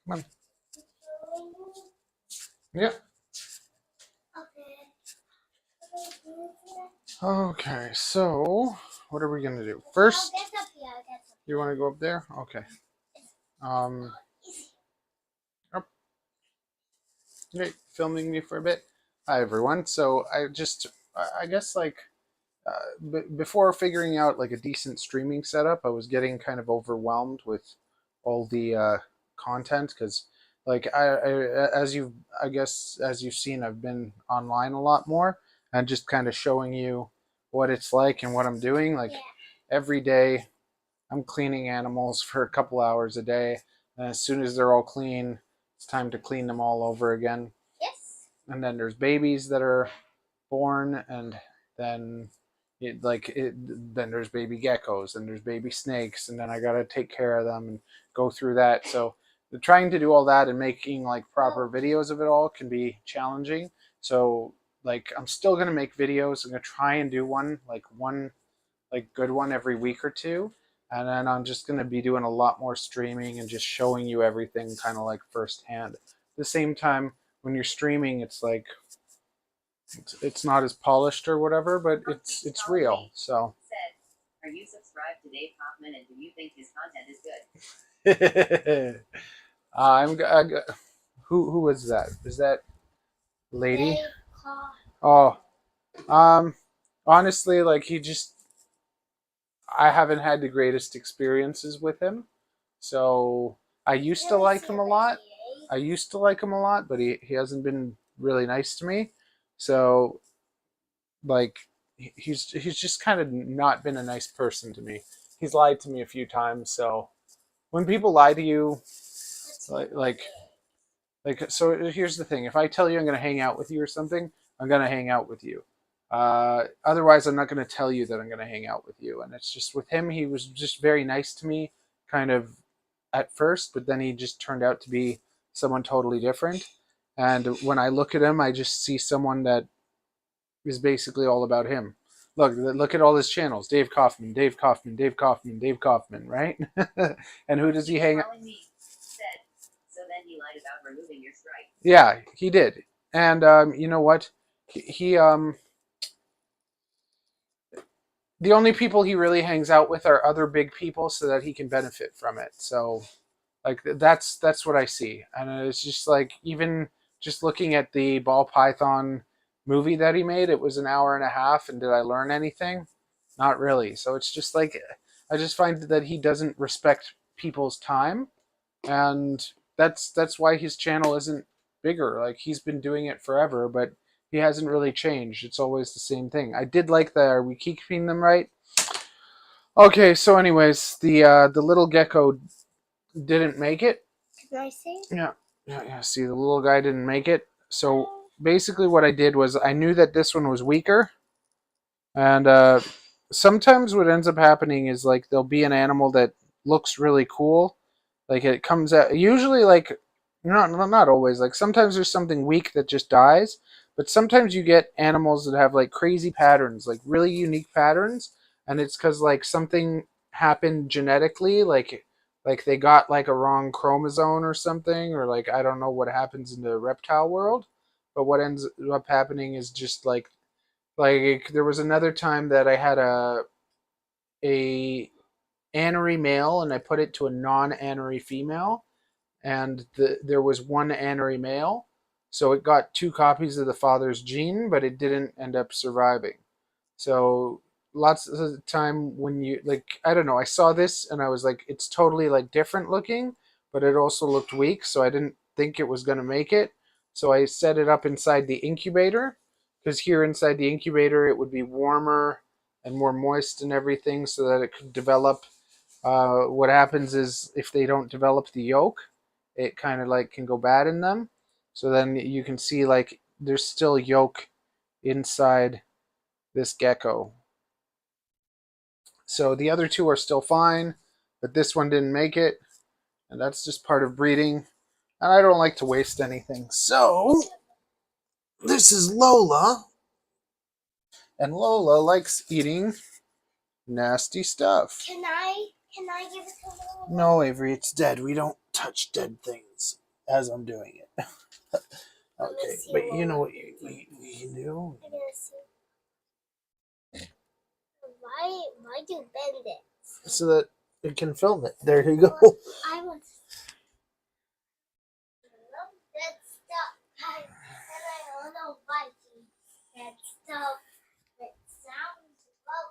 Come on. Yeah. Okay, so what are we gonna do? First, you want to go up there? Okay. Um. Oh, okay, filming me for a bit. Hi everyone. So I guess like before figuring out like a decent streaming setup, I was getting kind of overwhelmed with all the content because like as you I guess as you've seen, I've been online a lot more and just kind of showing you what it's like and what I'm doing. Like every day, I'm cleaning animals for a couple hours a day, and as soon as they're all clean, it's time to clean them all over again. Yes. And then there's babies that are born, and then then there's baby geckos and there's baby snakes, and then I gotta take care of them and go through that. So trying to do all that and making like proper videos of it all can be challenging. So like I'm still gonna make videos. I'm gonna try and do one good one every week or two, and then I'm just gonna be doing a lot more streaming and just showing you everything kind of like firsthand. At the same time, when you're streaming, it's like it's not as polished or whatever, but it's real. So. Are you subscribed to Dave Kaufman, and do you think his content is good? Who is that? Is that lady? Oh, honestly, like I haven't had the greatest experiences with him. So I used to like him a lot. But he hasn't been really nice to me. So like he's just kind of not been a nice person to me. He's lied to me a few times. So when people lie to you, like so here's the thing: if I tell you I'm going to hang out with you or something, I'm going to hang out with you. Otherwise, I'm not going to tell you that I'm going to hang out with you. And it's just with him, he was just very nice to me, kind of at first, but then he just turned out to be someone totally different. And when I look at him, I just see someone that is basically all about him. Look at all his channels: Dave Kaufman, Dave Kaufman, Dave Kaufman, Dave Kaufman, right? And who does he hang out? So then he lied about removing your strike. Yeah, he did. And you know what? He the only people he really hangs out with are other big people so that he can benefit from it. So like that's what I see. And it's just like, even just looking at the ball python movie that he made, it was an hour and a half, and did I learn anything? Not really. So it's just like, I just find that he doesn't respect people's time, and that's why his channel isn't bigger. Like, he's been doing it forever, but he hasn't really changed. It's always the same thing. I did like the, are we keeping them right? Okay, so anyways, the little gecko didn't make it. Can I see? Yeah. See, the little guy didn't make it. So basically what I did was I knew that this one was weaker. And sometimes what ends up happening is like there'll be an animal that looks really cool. Like it comes out, usually like, not always, like sometimes there's something weak that just dies. But sometimes you get animals that have like crazy patterns, like really unique patterns. And it's because like something happened genetically, like they got like a wrong chromosome or something, or like I don't know what happens in the reptile world, but what ends up happening is just like there was another time that I had a anery male and I put it to a non-anery female, and there was one anery male, so it got two copies of the father's gene, but it didn't end up surviving. So lots of the time when you like, I don't know, I saw this and I was like, it's totally like different looking, but it also looked weak, so I didn't think it was going to make it. So I set it up inside the incubator, because here inside the incubator it would be warmer and more moist and everything, so that it could develop. What happens is if they don't develop the yolk, it kind of like can go bad in them. So then you can see like there's still yolk inside this gecko. So the other two are still fine, but this one didn't make it, and that's just part of breeding. And I don't like to waste anything. So this is Lola, and Lola likes eating nasty stuff. Can I Can I give it to you? No, Avery, it's dead. We don't touch dead things as I'm doing it. Okay, but you know what you can do? I'm gonna see. Why do you bend it? So that it can film it. There you go. I want that stuff. And I don't know why that stuff that sounds well.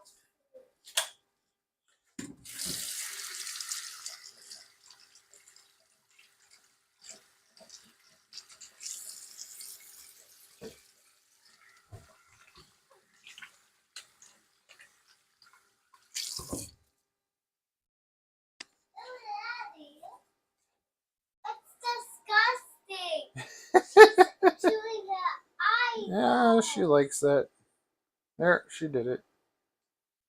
That's disgusting. She's chewing her eye. Yeah, she likes that. There, she did it.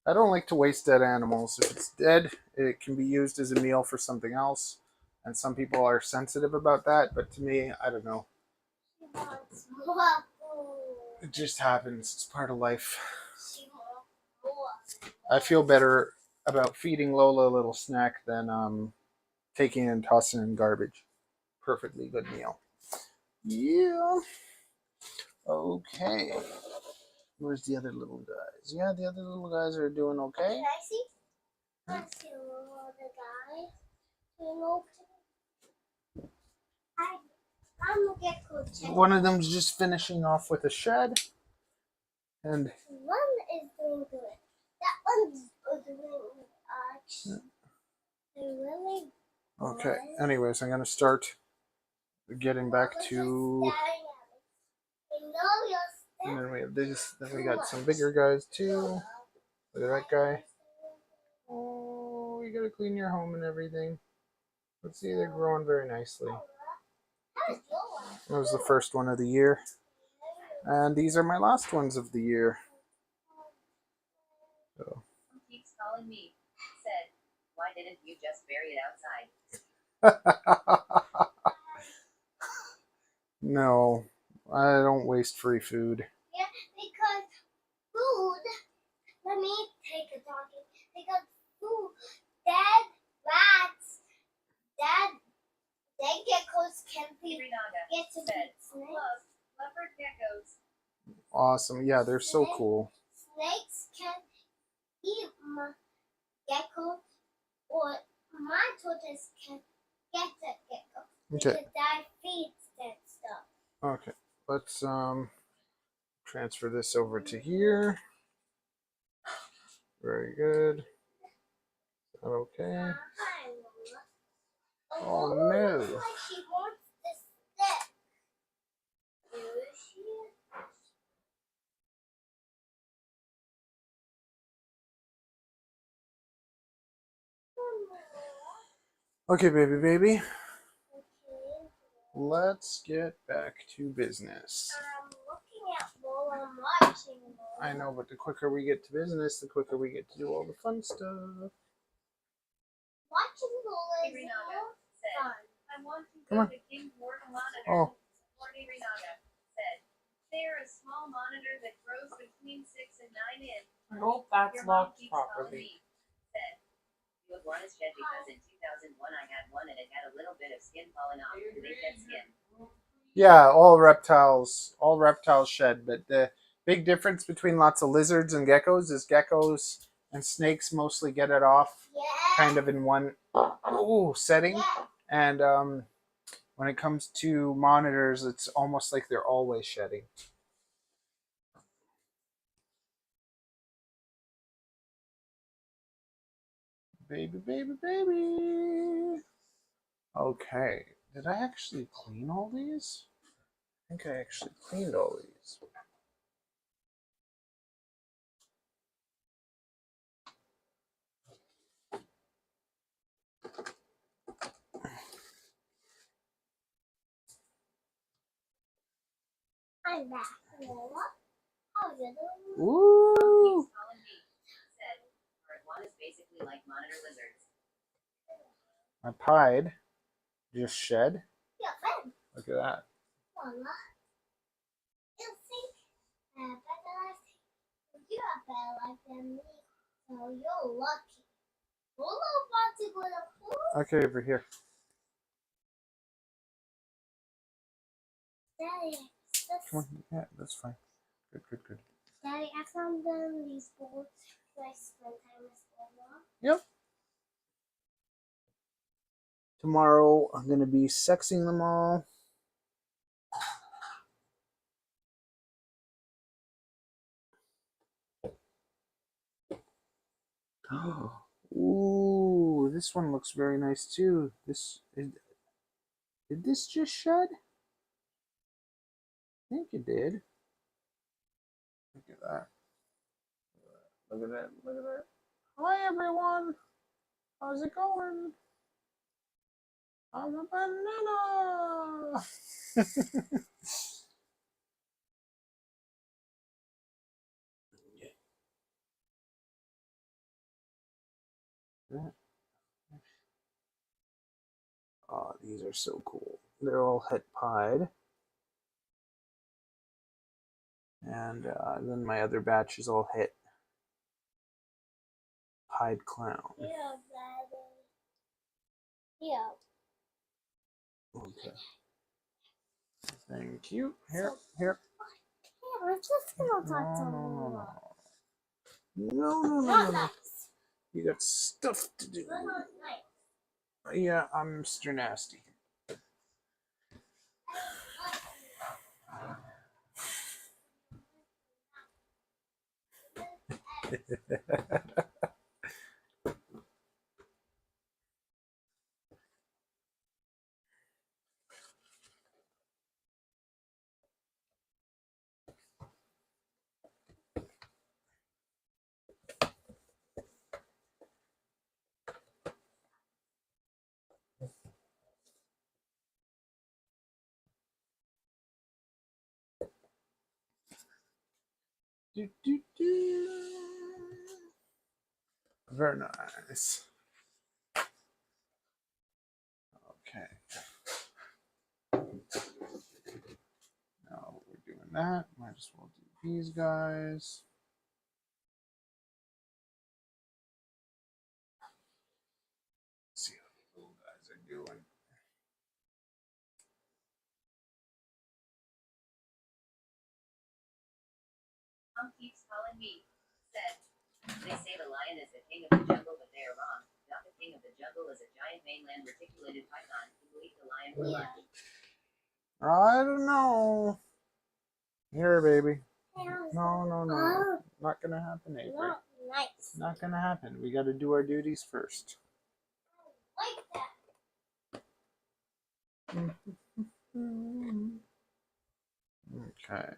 I don't like to waste dead animals. If it's dead, it can be used as a meal for something else. And some people are sensitive about that, but to me, I don't know. She wants more food. It just happens. It's part of life. She wants more. I feel better about feeding Lola a little snack than taking it and tossing it in garbage. Perfectly good meal. Yeah. Okay. Where's the other little guys? Yeah, the other little guys are doing okay. Can I see? I see all the guys doing okay. I'm gonna get coach. One of them's just finishing off with a shed. And One is doing good. That one's doing really okay. Anyways, I'm gonna start getting back to. And then we have this. Then we got some bigger guys too. Look at that guy. Oh, you gotta clean your home and everything. Let's see, they're growing very nicely. That was the first one of the year. And these are my last ones of the year. So. Keeps calling me. Said, why didn't you just bury it outside? No, I don't waste free food. Yeah, because food. Let me take a talking. Because food, dead rats, dead geckos can be get to said, snakes. Love leopard geckos. Awesome. Yeah, they're so cool. Snakes can eat my gecko, or my tortoise can get the gecko. Okay. Because that feeds that stuff. Okay. Let's transfer this over to here. Very good. Okay. Oh no. Looks like she wants the stick. Where is she? Okay, baby. Okay. Let's get back to business. I'm looking at Lola watching Lola. I know, but the quicker we get to business, the quicker we get to do all the fun stuff. Watching Lola is Renaga said, fun. I want to Come go on. to King's Morph monitor. Oh. Courtney Renaga said, they're a small monitor that grows between 6 and 9 inches. I hope that's Your mom locked keeps calling properly. me. Said, you iguanas shed because in 2001 I had one and it had a little bit of skin falling off. Do they shed skin? Yeah, all reptiles shed, but the big difference between lots of lizards and geckos is geckos and snakes mostly get it off kind of in one setting. And when it comes to monitors, it's almost like they're always shedding. Baby. Okay. Did I actually clean all these? I think I actually cleaned all these. I'm back. Lola, how are you doing? Ooh. Keeps calling me. Said, our iguanas basically like monitor lizards. My pied just shed. Yeah, fun. Look at that. Lola, you think better like you are better like than me, so you're lucky. Polo about to go to pool. Okay, over here. Daddy, Come on. Yeah, that's fine. Good, good, good. Daddy, I found them these balls. Can I spend time with Mama? Yep. Tomorrow I'm gonna be sexing them all. Ooh, this one looks very nice too. Did this just shed? I think it did. Look at that. Look at that. Look at that. Hi everyone. How's it going? I'm a banana. Oh, these are so cool. They're all het pied. And then my other batch is all het pied clown. Yeah, Daddy. Yeah. Okay. Thank you. Here, here. Yeah, we're just gonna talk to No, Mama. no. Not nice. You got stuff to do. Not nice. Yeah, I'm Mr. Nasty. Do, do, do. Very nice. Okay. Now we're doing that. Might as well do these guys. Let's see how the little guys are doing. Mom keeps calling me. Said, they say the lion is the king of the jungle, but they are wrong. Not the king of the jungle is a giant mainland reticulated python who will eat the lion for lunch. I don't know. Here, baby. No. Oh, Not gonna happen, Avery. not nice. Not gonna happen. We gotta do our duties first. Like that. Okay.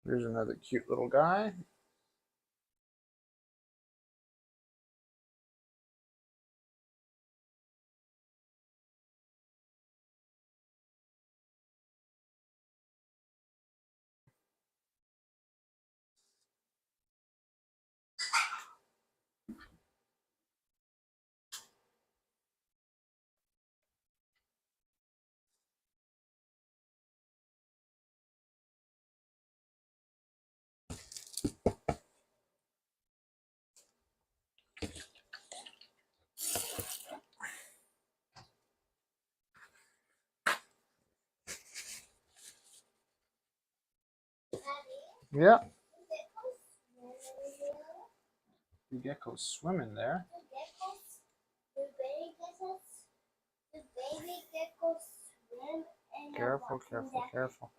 Here's another cute little guy. Yeah. The gecko's swimming there. The baby geckos swim and Careful.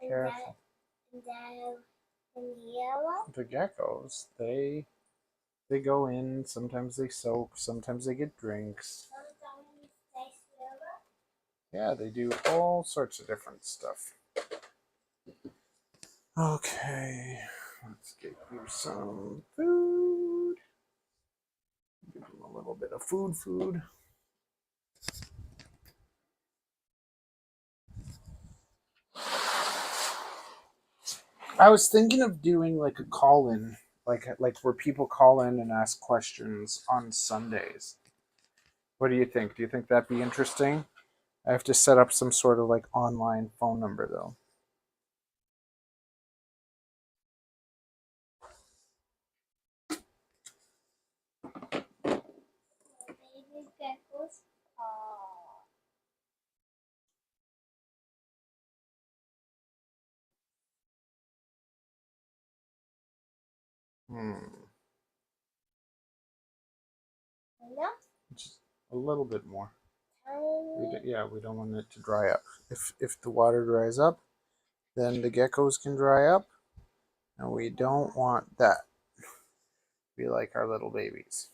in the yellow. The geckos, they go in. Sometimes they soak. Sometimes they get drinks. Sometimes they swim. Yeah, they do all sorts of different stuff. Okay, let's get you some food. Give them a little bit of food. I was thinking of doing like a call-in, like where people call in and ask questions on Sundays. What do you think? Do you think that'd be interesting? I have to set up some sort of like online phone number though. Baby geckos. Oh. Enough? Just a little bit more. Tiny. Yeah, we don't want it to dry up. If the water dries up, then the geckos can dry up, and we don't want that. Be like our little babies.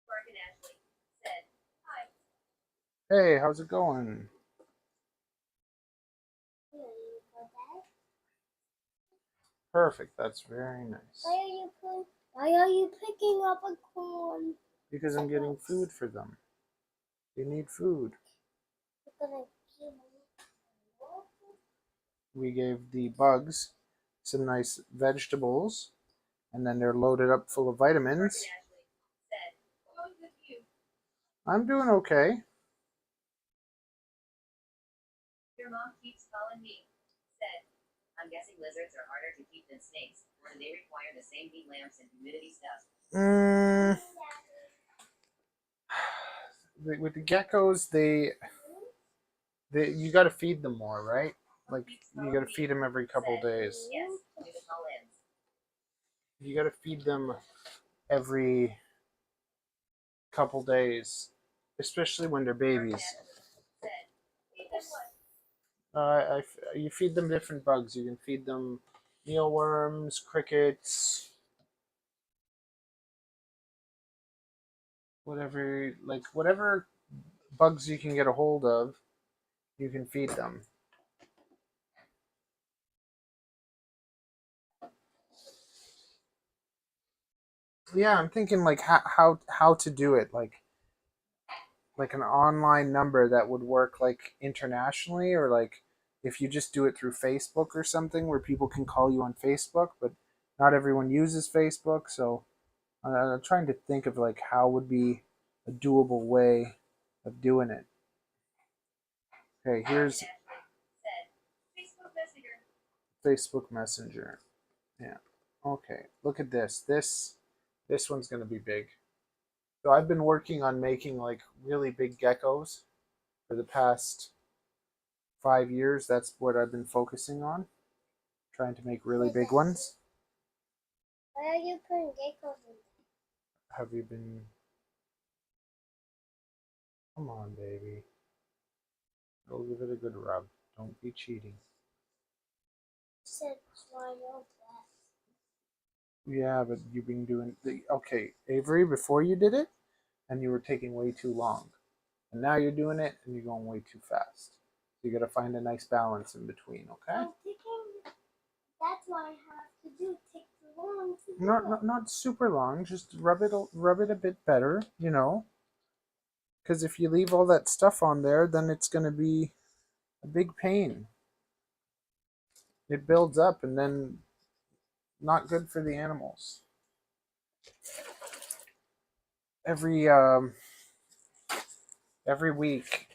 Mark and Ashley said, "Hi." Hey, how's it going? Here you go, Dad. Perfect. That's very nice. Why are you picking up a corn? Because I'm getting food for them. They need food. You're gonna give me. We gave the bugs some nice vegetables, and then they're loaded up full of Mark and vitamins. Ashley said, "Going with you." I'm doing okay. Your mom keeps calling me. Said, "I'm guessing lizards are harder to keep than snakes, or do they require the same heat lamps and humidity stuff?" With the geckos, they you got to feed them more, right? Like you got to feed them every couple days. Yes, do the call-ins. You got to feed them every couple days, especially when they're babies. Said, "Feed them what?" You feed them different bugs. You can feed them mealworms, crickets, whatever bugs you can get a hold of, you can feed them. Yeah, I'm thinking like how to do it, like an online number that would work like internationally, or like if you just do it through Facebook or something where people can call you on Facebook, but not everyone uses Facebook, so I'm trying to think of like how would be a doable way of doing it. Okay, here's Said, "Facebook Messenger." Facebook Messenger. Yeah. Okay, look at this. This one's gonna be big. So I've been working on making like really big geckos for the past 5 years. That's what I've been focusing on, trying to make really big ones. Why are you putting geckos in Have you been? Come on, baby. Go give it a good rub. Don't be cheating. there? Said why not that? Yeah, but you've been doing the okay, Avery. Before you did it, and you were taking way too long, and now you're doing it, and you're going way too fast. So you got to find a nice balance in between. Okay. I'm taking. That's what I have to do. Take too long to do Not super long. Just rub it a bit better. You know, because if you leave all that stuff on there, then it's gonna be a big pain. It builds up, and then not good for the animals. Every every week,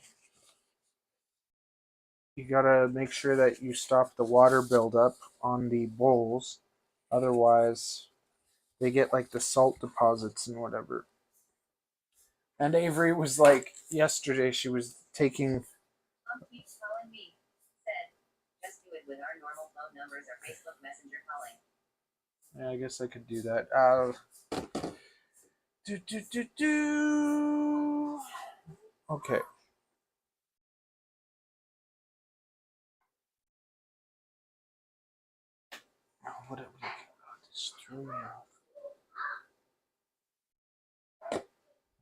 you gotta make sure that you stop the water buildup on the bowls. Otherwise, they get like the salt deposits and whatever. And Avery was like, yesterday, she was taking. Mom keeps calling me. Said, "Just do it with our normal phone numbers or Facebook Messenger calling." Yeah, I guess I could do that. Do. Okay. Oh, what did we? Oh, this threw me off.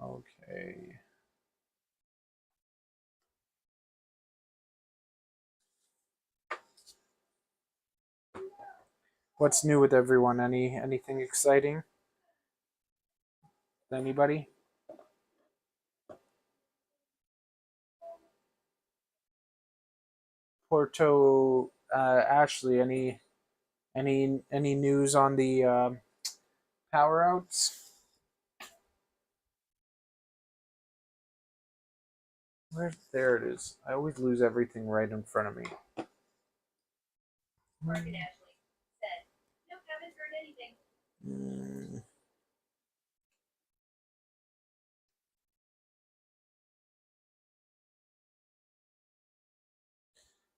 Okay. What's new with everyone? Anything exciting? Anybody? Porto, Ashley, any news on the power outs? Where, there it is. I always lose everything right in front of me. Mark and Ashley said, nope, haven't heard anything.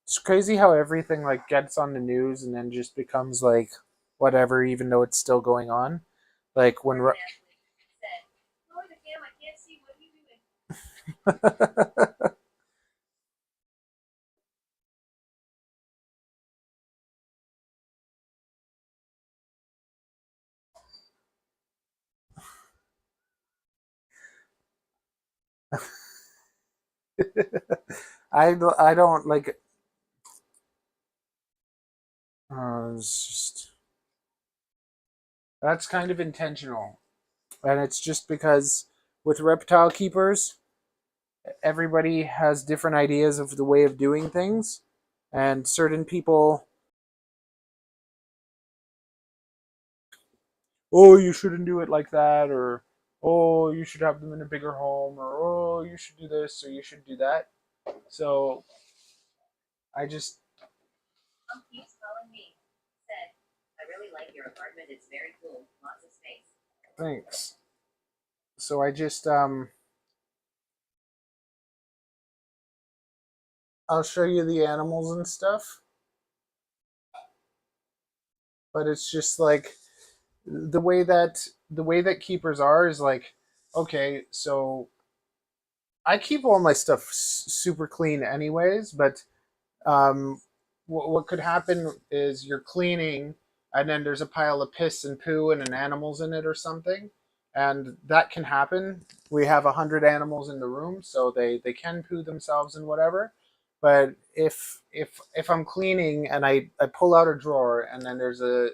It's crazy how everything like gets on the news and then just becomes like whatever, even though it's still going on. Like when Mark and Ashley said, lower the cam, I can't see what you're doing. I don't like. It's just that's kind of intentional, and it's just because with reptile keepers, everybody has different ideas of the way of doing things, and certain people, oh, you shouldn't do it like that, or oh, you should have them in a bigger home, or oh, you should do this, or you should do that. So I just Mom keeps calling me. Said, I really like your apartment. It's very cool. Lots of space. thanks. So I just I'll show you the animals and stuff, but it's just like the way that keepers are is like, okay, so I keep all my stuff super clean anyways, but what could happen is you're cleaning and then there's a pile of piss and poo and an animal's in it or something, and that can happen. We have 100 animals in the room, so they can poo themselves and whatever. But if I'm cleaning and I pull out a drawer and then there's a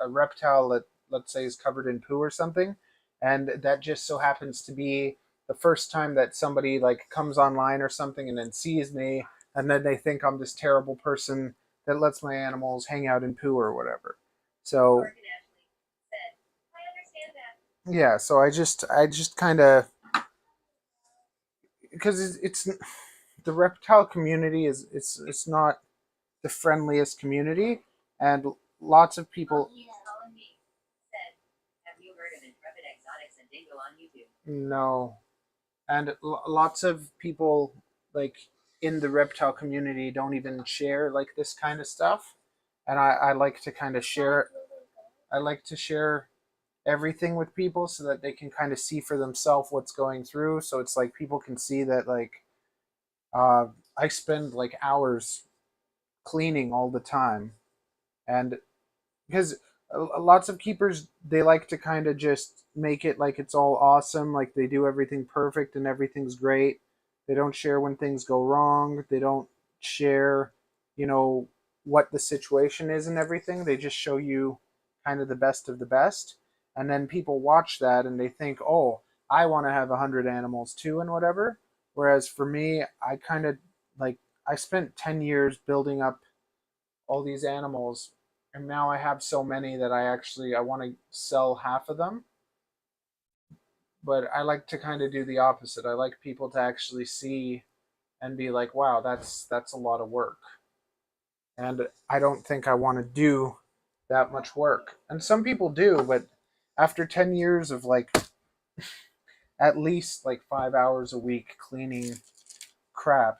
reptile that, let's say, is covered in poo or something, and that just so happens to be the first time that somebody like comes online or something and then sees me, and then they think I'm this terrible person that lets my animals hang out in poo or whatever. So Mark and Ashley said, I understand that. yeah, so I just kind of, because it's the reptile community is it's not the friendliest community, and lots of people. Mom keeps calling me. Said, have you heard of Intrepid Exotics and Dingo on YouTube? No, and lots of people like in the reptile community don't even share like this kind of stuff, and I like to kind of share. I like to share everything with people so that they can kind of see for themselves what's going through. So it's like people can see that like uh, I spend like hours cleaning all the time, and because lots of keepers, they like to kind of just make it like it's all awesome, like they do everything perfect and everything's great. They don't share when things go wrong. They don't share, you know, what the situation is and everything. They just show you kind of the best of the best, and then people watch that and they think, oh, I want to have 100 animals too and whatever. Whereas for me, I kind of like, I spent 10 years building up all these animals, and now I have so many that I want to sell half of them. But I like to kind of do the opposite. I like people to actually see and be like, wow, that's a lot of work, and I don't think I want to do that much work. And some people do, but after 10 years of like at least like 5 hours a week cleaning crap,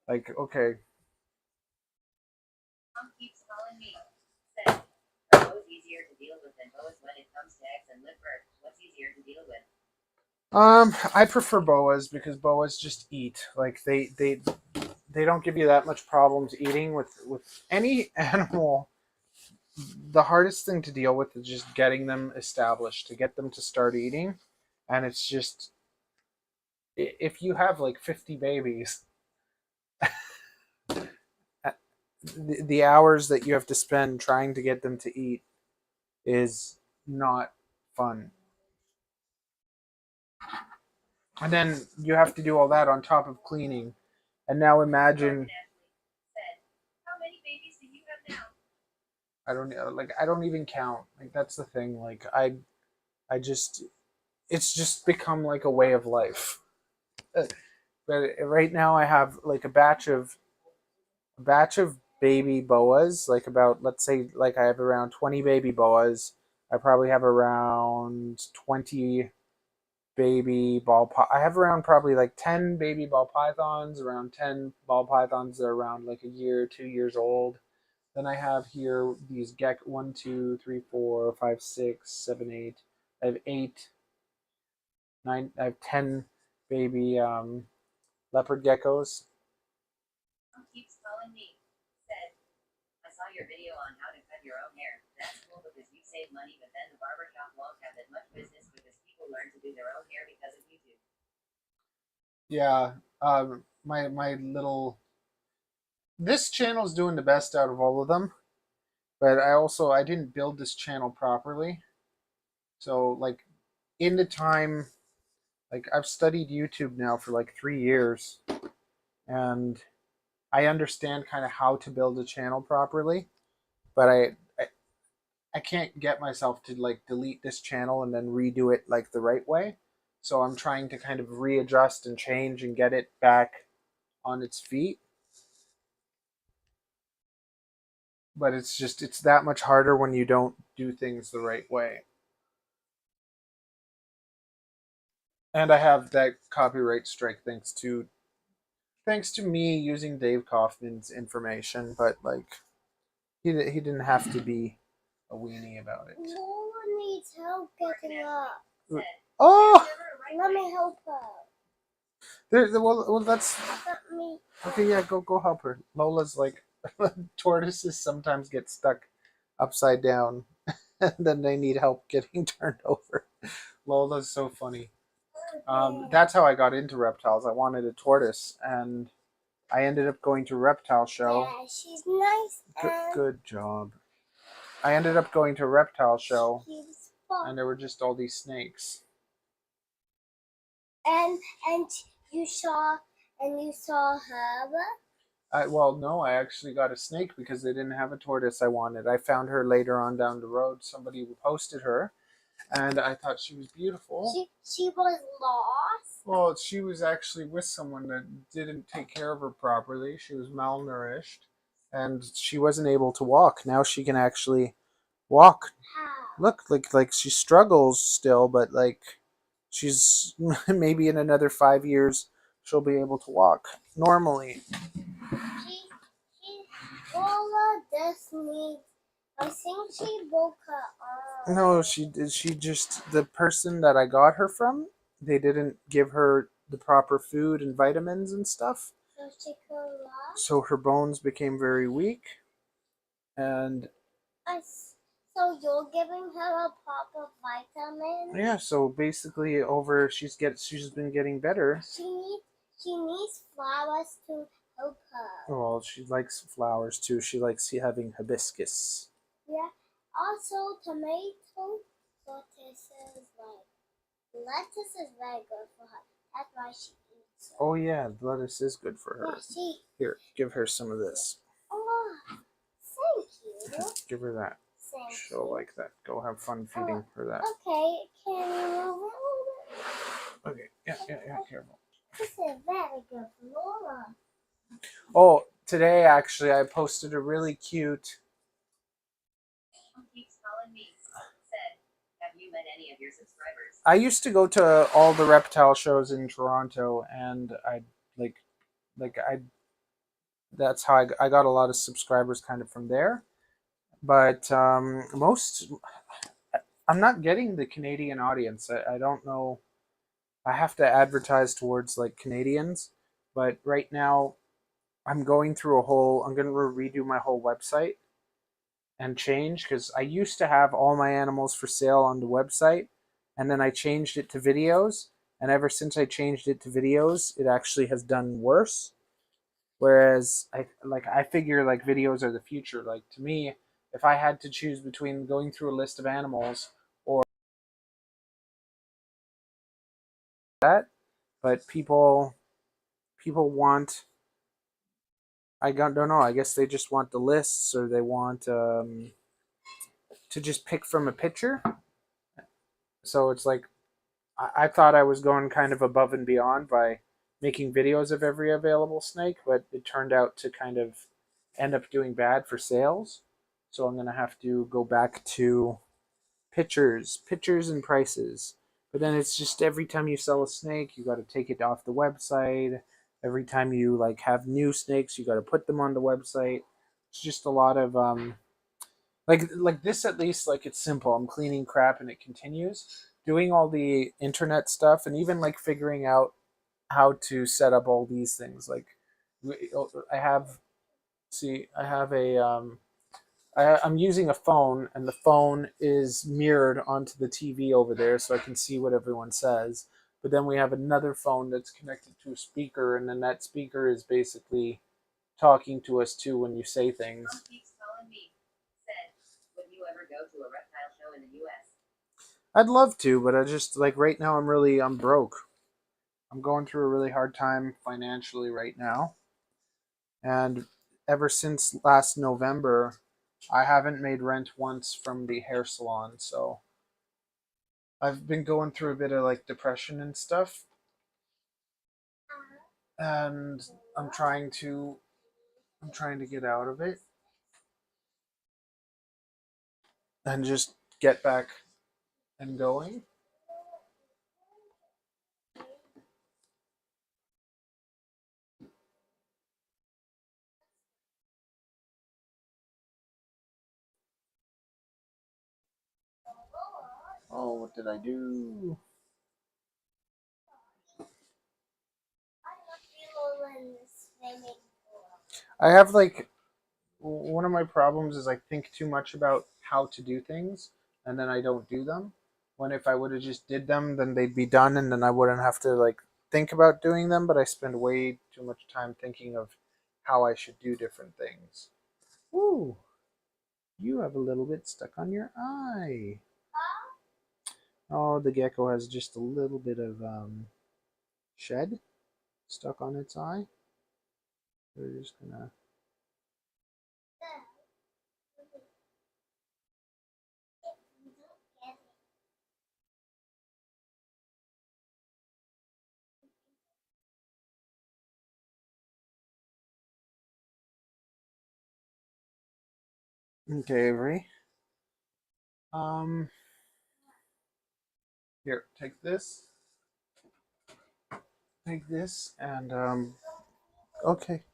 like, okay. Mom keeps calling me. Said, are boas easier to deal with than boas when it comes to eggs and live birth? What's easier to deal with? I prefer boas because boas just eat. Like they don't give you that much problems eating with any animal. The hardest thing to deal with is just getting them established, to get them to start eating. And it's just, if you have like 50 babies, the hours that you have to spend trying to get them to eat is not fun. And then you have to do all that on top of cleaning. And now imagine, Said, how many babies do you have now? I don't even count. Like that's the thing. Like I just it's just become like a way of life. But right now I have like a batch of baby boas, like about, let's say, like I have around 20 baby boas. I probably have around 20 baby I have around probably like 10 baby ball pythons, around 10 ball pythons that are around like a year, 2 years old. Then I have here these gecko, 1, 2, 3, 4, 5, 6, 7, 8. I have 8, 9. I have 10 baby leopard geckos. Mom keeps calling me. Said, I saw your video on how to cut your own hair. That's cool because you save money, but then the barbershop won't have that much business because people learn to do their own hair because of YouTube. Yeah, my little this channel's doing the best out of all of them, but I didn't build this channel properly. So like in the time, like I've studied YouTube now for like 3 years, and I understand kind of how to build a channel properly, but I can't get myself to like delete this channel and then redo it like the right way. So I'm trying to kind of readjust and change and get it back on its feet. But it's that much harder when you don't do things the right way. And I have that copyright strike thanks to me using Dave Kaufman's information, but like he didn't have to be a weenie about it. Lola needs help getting up. Said, Oh, Let me help her. well, that's Let me. okay. Yeah, go help her. Lola's like tortoises sometimes get stuck upside down, and then they need help getting turned over. Lola's so funny. That's how I got into reptiles. I wanted a tortoise, and I ended up going to a reptile show. Yeah, she's nice. Good job. I ended up going to a reptile show, She's fun. and there were just all these snakes. And you saw her. Well, no, I actually got a snake because they didn't have a tortoise I wanted. I found her later on down the road. Somebody posted her, and I thought she was beautiful. She was lost. Well, she was actually with someone that didn't take care of her properly. She was malnourished, and she wasn't able to walk. Now she can actually walk. How? Look, like she struggles still, but like she's maybe in another 5 years she'll be able to walk normally. Lola just needs. I think she broke her arm. No, she just, the person that I got her from, they didn't give her the proper food and vitamins and stuff. So she could walk. So her bones became very weak, and So you're giving her a proper vitamin? yeah, so basically she's been getting better. She needs flowers to help her. Well, she likes flowers too. She likes having hibiscus. Yeah. Also, tomato, lettuce is very good for her. That's why she eats it. Oh yeah, lettuce is good for her. Yeah, Here, give her some of this. Oh, thank you. Give her that. Thank She'll you. like that. Go have fun feeding her that. Okay, can you move it a little bit? Okay, yeah, careful. This is very good for Laura. Oh, today actually I posted a really cute. Mom keeps calling me. Said, have you met any of your subscribers? I used to go to all the reptile shows in Toronto, and I that's how I got a lot of subscribers kind of from there. But I'm not getting the Canadian audience. I don't know. I have to advertise towards like Canadians, but right now I'm going through I'm going to redo my whole website and change, because I used to have all my animals for sale on the website, and then I changed it to videos, and ever since I changed it to videos, it actually has done worse. Whereas I figure like videos are the future. Like to me, if I had to choose between going through a list of animals or that, but people want, I don't know, I guess they just want the lists, or they want to just pick from a picture. So it's like I thought I was going kind of above and beyond by making videos of every available snake, but it turned out to kind of end up doing bad for sales. So I'm going to have to go back to pictures and prices. But then it's just every time you sell a snake, you got to take it off the website. Every time you like have new snakes, you got to put them on the website. It's just a lot of like this, at least like it's simple. I'm cleaning crap and it continues. Doing all the internet stuff and even like figuring out how to set up all these things. Like I have, see, I have a I'm using a phone, and the phone is mirrored onto the TV over there, so I can see what everyone says. But then we have another phone that's connected to a speaker, and then that speaker is basically talking to us too when you say things. Mom keeps calling me. Said, would you ever go to a reptile show in the U.S.? I'd love to, but I just like right now I'm broke. I'm going through a really hard time financially right now. And ever since last November, I haven't made rent once from the hair salon, so I've been going through a bit of like depression and stuff. And I'm trying to get out of it and just get back and going. Oh, what did I do? I have like one of my problems is I think too much about how to do things and then I don't do them. When if I would have just did them, then they'd be done and then I wouldn't have to like think about doing them, but I spend way too much time thinking of how I should do different things. Ooh, you have a little bit stuck on your eye. Oh, the gecko has just a little bit of shed stuck on its eye. We're just gonna. Okay, Avery. Um, Here, take this. Take this, and okay.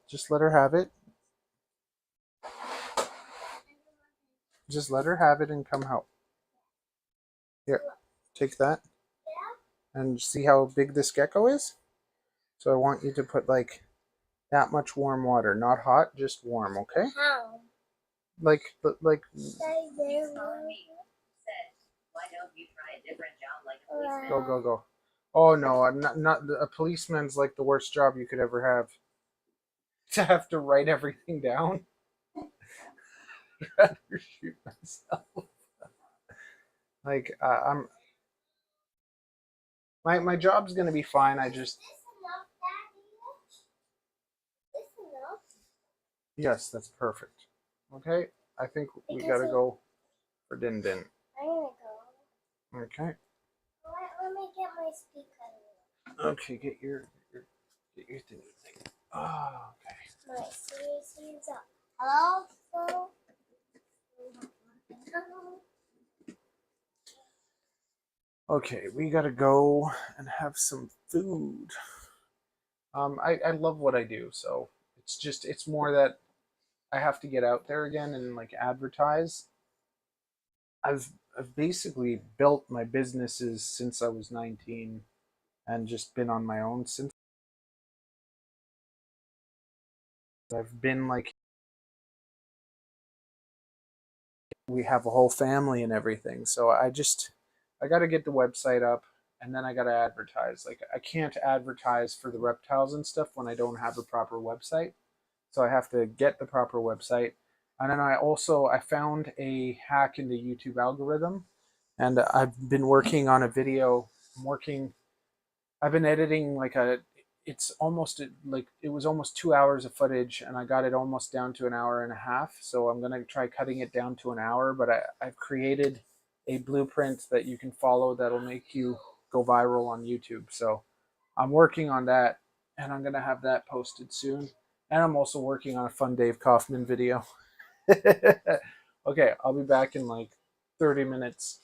Just let her have it. Just let her have it and come out. Here, take that, and see how big this gecko is. So I want you to put like that much warm water, not hot, just warm, okay? How? Like. Keeps calling me. Said, why don't you try a different job like a policeman? Go. Oh no, I'm not a policeman's like the worst job you could ever have. To have to write everything down. I'd rather shoot myself. Like I'm my job's gonna be fine. I just yes, that's perfect. Okay, I think we gotta go for Din Din. I'm gonna go. Okay. Let me get my speaker. Okay, get your thing. Oh, okay. My CAC's up. Hello? Hello? Okay, we gotta go and have some food. I love what I do, so it's more that I have to get out there again and like advertise. I've basically built my businesses since I was 19 and just been on my own since. I've been like we have a whole family and everything. So I got to get the website up and then I got to advertise. Like I can't advertise for the reptiles and stuff when I don't have a proper website. So I have to get the proper website And then I found a hack in the YouTube algorithm, and I've been working on a video. I've been editing it's almost like it was almost 2 hours of footage, and I got it almost down to an hour and a half. So I'm gonna try cutting it down to an hour. But I've created a blueprint that you can follow that'll make you go viral on YouTube. So I'm working on that, and I'm gonna have that posted soon. And I'm also working on a fun Dave Kaufman video. Okay, I'll be back in like 30 minutes.